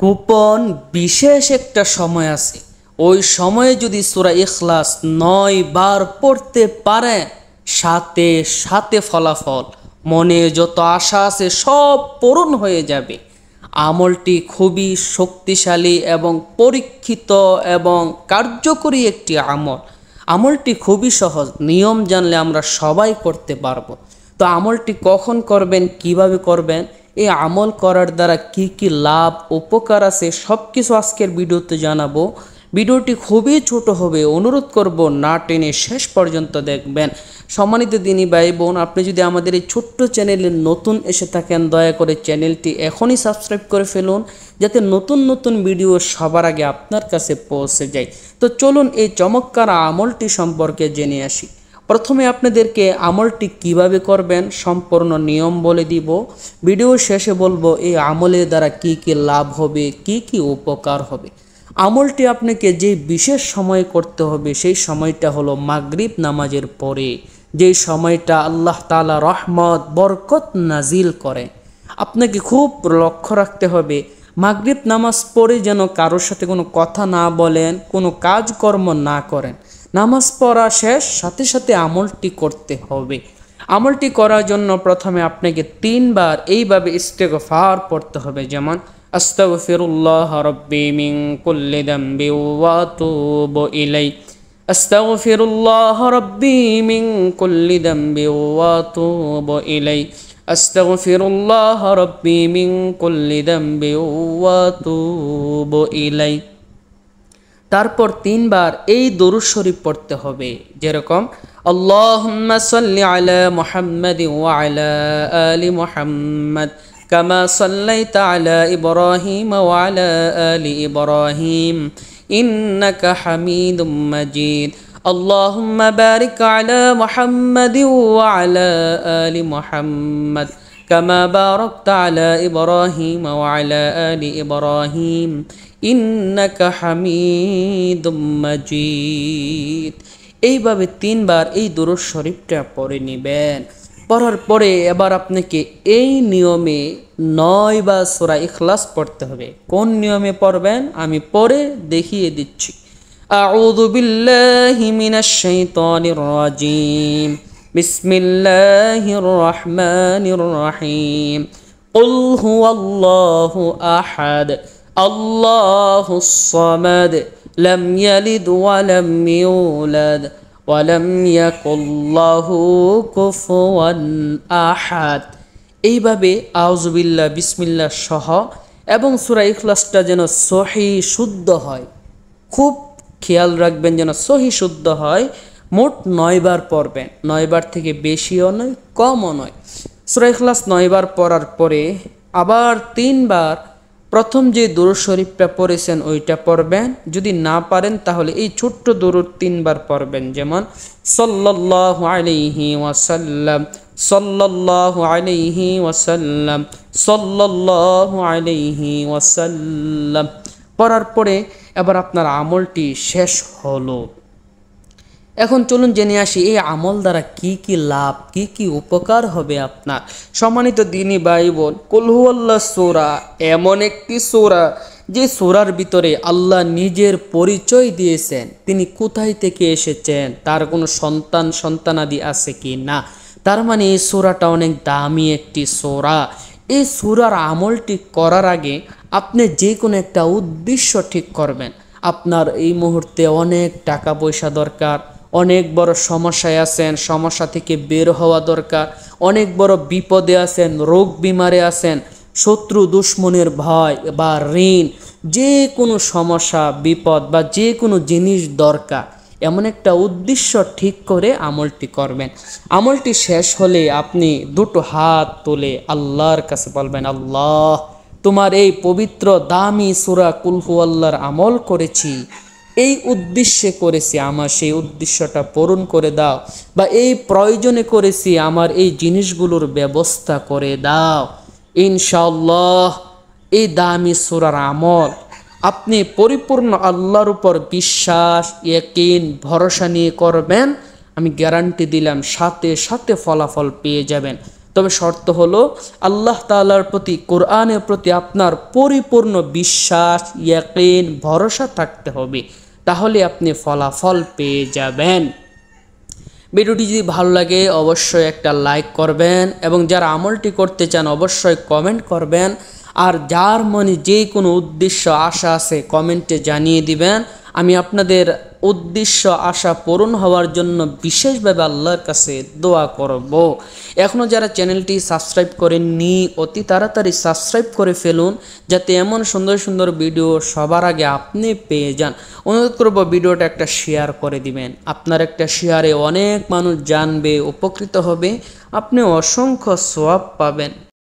গোপন বিশেষ একটা সময় আছে। ওই সময়ে যদি সূরা ইখলাস 9 বার পড়তে পারেন, সাথে সাথে ফলাফল, মনে যত আশা আছে সব পূরণ হয়ে যাবে। আমলটি খুবই শক্তিশালী এবং পরীক্ষিত এবং কার্যকরী একটি আমল। আমলটি খুবই সহজ, নিয়ম জানলে আমরা সবাই করতে পারবো। তো আমলটি কখন করবেন, কিভাবে করবেন, এই আমল করার দ্বারা কি কি লাভ উপকার আছে সব কিছু আজকের ভিডিওতে জানাবো। ভিডিওটি খুবই ছোট হবে, অনুরোধ করব না টেনে শেষ পর্যন্ত দেখবেন। সম্মানিত দিনী ভাই বোন, আপনি যদি আমাদের এই ছোট্ট চ্যানেলে নতুন এসে থাকেন, দয়া করে চ্যানেলটি এখনই সাবস্ক্রাইব করে ফেলুন, যাতে নতুন নতুন ভিডিও সবার আগে আপনার কাছে পৌঁছে যায়। তো চলুন এই চমৎকার আমলটি সম্পর্কে জেনে আসি। প্রথমে আপনাদেরকে আমলটি কিভাবে করবেন সম্পূর্ণ নিয়ম বলে দিব। ভিডিও শেষে বলবো এই আমলের দ্বারা কি কি লাভ হবে, কি কি উপকার হবে। আমলটি আপনাকে যে বিশেষ সময়ে করতে হবে সেই সময়টা হলো মাগরিব নামাজের পরে, যেই সময়টা আল্লাহ তাআলা রহমত বরকত নাজিল করে। আপনাকে খুব লক্ষ্য রাখতে হবে, মাগরিব নামাজ পড়ে যেন কারোর সাথে কোনো কথা না বলেন, কোনো কাজকর্ম না করেন। নামাজ পড়া শেষ সাথে সাথে আমলটি করতে হবে। আমলটি করার জন্য প্রথমে আপনাকে 3 বার এইভাবে ইস্তেগফার পড়তে হবে, যেমন আস্তাগফিরুল্লাহ রাব্বি মিন কুল্লি যামবি ওয়া আতুবু ইলাই, আস্তাগফিরুল্লাহ রাব্বি মিন কুল্লি যামবি ওয়া আতুবু ইলাই, আস্তাগফিরুল্লাহ রাব্বি মিন কুল্লি যামবি ওয়া আতুবু ইলাই। তারপর 3 বার এই দরুদ শরীফ পড়তে হবে, যেরকম আল্লাহুম্মা সাল্লি আলা মুহাম্মাদ ওয়া আলা আলি মুহাম্মাদ কামা সাল্লাইতা আলা ইব্রাহিম ওয়া আলা আলি ইব্রাহিম ইন্নাকা হামিদুম মাজিদ। আল্লাহুম্মা বারিক আলা মুহাম্মাদ ওয়া আলা আলি মুহাম্মাদ কামা বারাকতা আলা ইব্রাহিম ওয়া আলা আলি ইব্রাহিম ইন্নাকা হামিদুম মাজিদ। এইভাবে 3 বার এই দরুদ শরীফটা পড়ে নেবেন। পড়ার পরে এবার আপনাকে এই নিয়মে 9 বার সূরা ইখলাস পড়তে হবে। কোন নিয়মে পড়বেন আমি পড়ে দেখিয়ে দিচ্ছি। আউযু বিল্লাহি মিনাশ শাইতানির রাজিম, বিসমিল্লাহির রহমানির রহিম। কুল হুয়াল্লাহু আহাদ, আল্লাহুস সামাদ, লাম ইয়ালিদ ওয়া লাম ইউলাদ ওয়া লাম ইয়াকুল লাহু কুফুয়ান আহাদ। এইভাবে আউযু বিল্লাহ বিসমিল্লাহ সহ এবং সূরা ইখলাসটা যেন সহি শুদ্ধ হয়, খুব খেয়াল রাখবেন যেন সহি শুদ্ধ হয়। মোট 9 বার পড়বেন, 9 বার থেকে বেশিও নয় কমও নয়। সূরা ইখলাস 9 বার পড়ার পরে আবার 3 বার প্রথম যে দরুদ শরীফটা পড়েছেন ওইটা পড়বেন। যদি না পারেন তাহলে এই ছোট্ট দরুদ 3 বার পড়বেন, যেমন সাল্লাল্লাহু আলাইহি ওয়াসাল্লাম, সাল্লাল্লাহু আলাইহি ওয়াসাল্লাম, সাল্লাল্লাহু আলাইহি ওয়াসাল্লাম। পড়ার পরে এবার আপনার আমলটি শেষ হলো। এখন চলুন জেনে আসি এই আমল দ্বারা কি কি লাভ, কি কি উপকার হবে আপনার। সম্মানিত দিনী ভাই বোন, কুল হুয়াল্লাহ সূরা এমন একটি সূরা যে সূরার ভিতরে আল্লাহ নিজের পরিচয় দিয়েছেন, তিনি কোথায় থেকে এসেছেন, তার কোনো সন্তানাদি আছে কি না। তার মানে এই সূরাটা অনেক দামি একটি সূরা। এই সূরার আমলটি করার আগে আপনি যে কোনো একটা উদ্দেশ্য ঠিক করবেন। আপনার এই মুহূর্তে অনেক টাকা পয়সা দরকার, অনেক বড় সমস্যায় আছেন, সমস্যা থেকে বের হওয়া দরকার, অনেক বড় বিপদে আছেন, রোগ বিমারে আছেন, শত্রু দুশ্মনের ভয় বা ঋণ, যে কোনো সমস্যা বিপদ বা যে কোনো জিনিস দরকার, এমন একটা উদ্দেশ্য ঠিক করে আমলটি করবেন। আমলটি শেষ হলে আপনি 2টো হাত তুলে আল্লাহর কাছে বলবেন, আল্লাহ তোমার এই পবিত্র দামি সূরা কুল হুয়াল্লাহর আমল করেছি, এই উদ্দেশ্যে করেছি, আমার সেই উদ্দেশ্যটা পূরণ করে দাও, বা এই প্রয়োজনে করেছি, আমার এই জিনিসগুলোর ব্যবস্থা করে দাও। ইনশাআল্লাহ এই দামি সূরার আমল আপনি পরিপূর্ণ আল্লাহর উপর বিশ্বাস, ইয়াকিন, ভরসা নিয়ে করবেন, আমি গ্যারান্টি দিলাম সাথে সাথে ফলাফল পেয়ে যাবেন। তবে শর্ত হলো আল্লাহ তাআলার প্রতি, কোরআনের প্রতি আপনার পরিপূর্ণ বিশ্বাস, ইয়াকিন, ভরসা থাকতে হবে, তাহলে আপনি ফলাফল পেয়ে যাবেন। ভিডিওটি যদি ভালো লাগে অবশ্যই একটা লাইক করবেন, এবং যারা আমলটি করতে চান অবশ্যই কমেন্ট করবেন। আর যার মনে যে কোনো উদ্দেশ্য আশা আছে কমেন্টে জানিয়ে দিবেন। আমি আপনাদের উদ্দেশ্য আশা পূরণ হওয়ার জন্য বিশেষভাবে আল্লাহর কাছে দোয়া করব। এখনও যারা চ্যানেলটি সাবস্ক্রাইব করেননি অতি তাড়াতাড়ি সাবস্ক্রাইব করে ফেলুন, যাতে এমন সুন্দর সুন্দর ভিডিও সবার আগে আপনি পেয়ে যান। অনুরোধ করব ভিডিওটা একটা শেয়ার করে দিবেন। আপনার একটা শেয়ারে অনেক মানুষ জানবে, উপকৃত হবে, আপনি অসংখ্য সওয়াব পাবেন।